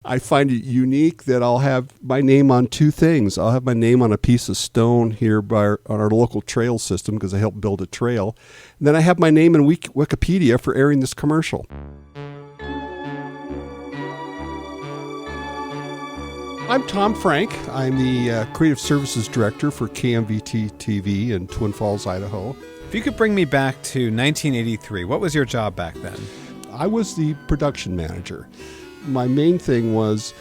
I find it unique that I'll have my name on two things. I'll have my name on a piece of stone here on our local trail system because I helped build a trail. And then I have my name in Wikipedia for airing this commercial. I'm Tom Frank. I'm the Creative Services Director for KMVT TV in Twin Falls, Idaho. If you could bring me back to 1983, what was your job back then? I was the production manager. My main thing was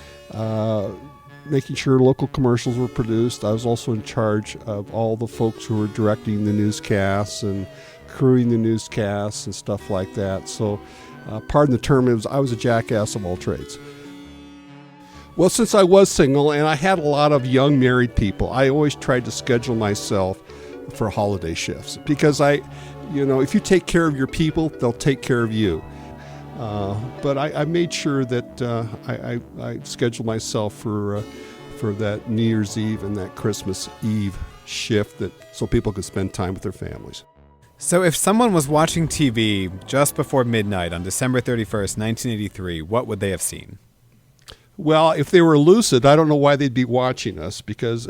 making sure local commercials were produced. I was also in charge of all the folks who were directing the newscasts and crewing the newscasts and stuff like that. So, pardon the term, I was a jackass of all trades. Well, since I was single and I had a lot of young married people, I always tried to schedule myself for holiday shifts because if you take care of your people, they'll take care of you. But I made sure that I scheduled myself for that New Year's Eve and that Christmas Eve shift so people could spend time with their families. So if someone was watching TV just before midnight on December 31st, 1983, what would they have seen? Well, if they were lucid, I don't know why they'd be watching us because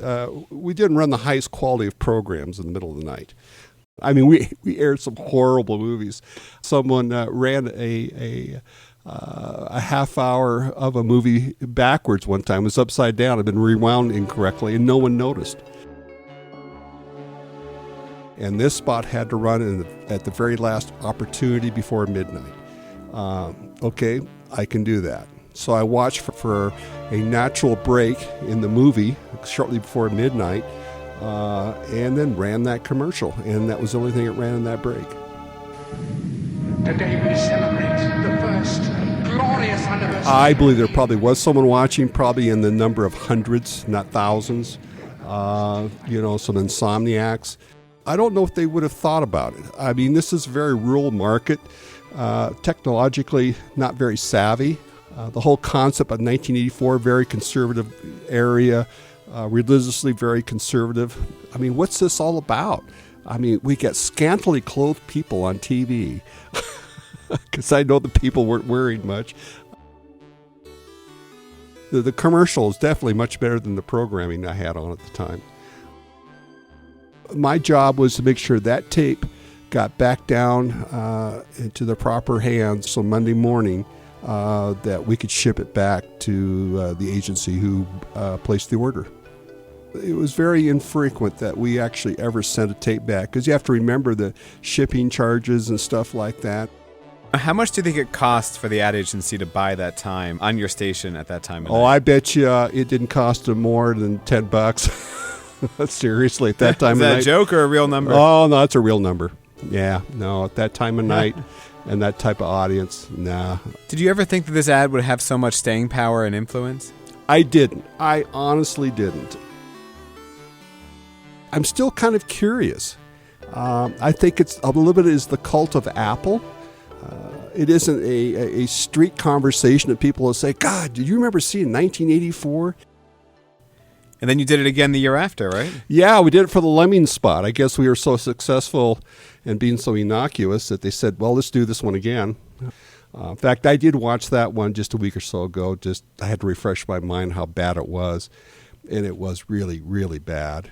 we didn't run the highest quality of programs in the middle of the night. I mean, we aired some horrible movies. Someone ran a half hour of a movie backwards one time. It was upside down. It had been rewound incorrectly, and no one noticed. And this spot had to run at the very last opportunity before midnight. Okay, I can do that. So I watched for a natural break in the movie shortly before midnight, and then ran that commercial. And that was the only thing that ran in that break. Today we celebrate the first glorious anniversary. I believe there probably was someone watching, probably in the number of hundreds, not thousands. Some insomniacs. I don't know if they would have thought about it. I mean, this is a very rural market, technologically not very savvy. The whole concept of 1984, very conservative area, religiously very conservative. I mean, what's this all about? I mean, we get scantily clothed people on TV because I know the people weren't wearing much. The commercial is definitely much better than the programming I had on at the time. My job was to make sure that tape got back down into the proper hands so Monday morning that we could ship it back to the agency who placed the order. It was very infrequent that we actually ever sent a tape back because you have to remember the shipping charges and stuff like that. How much do you think it cost for the ad agency to buy that time on your station at that time? Oh, I bet you it didn't cost them more than $10. Seriously, at that time of night. Is that a joke or a real number? Oh, no, it's a real number. Yeah, no, at that time of night and that type of audience, nah. Did you ever think that this ad would have so much staying power and influence? I didn't. I honestly didn't. I'm still kind of curious. I think it's a little bit is the cult of Apple. It isn't a street conversation that people will say, God, do you remember seeing 1984? And then you did it again the year after, right? Yeah, we did it for the Lemming spot. I guess we were so successful and being so innocuous that they said, well, let's do this one again. In fact, I did watch that one just a week or so ago. I had to refresh my mind how bad it was. And it was really, really bad.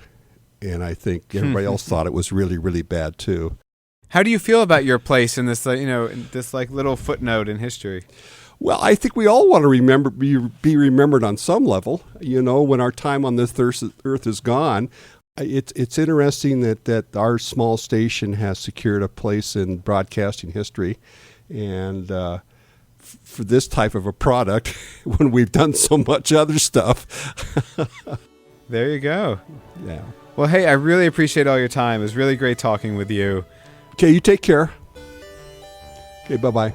And I think everybody else thought it was really, really bad too. How do you feel about your place in this, this little footnote in history? Well, I think we all want to be remembered on some level. You know, when our time on this earth is gone, it's interesting that our small station has secured a place in broadcasting history, and for this type of a product, when we've done so much other stuff. There you go. Yeah. Well, hey, I really appreciate all your time. It was really great talking with you. Okay, you take care. Okay, bye-bye.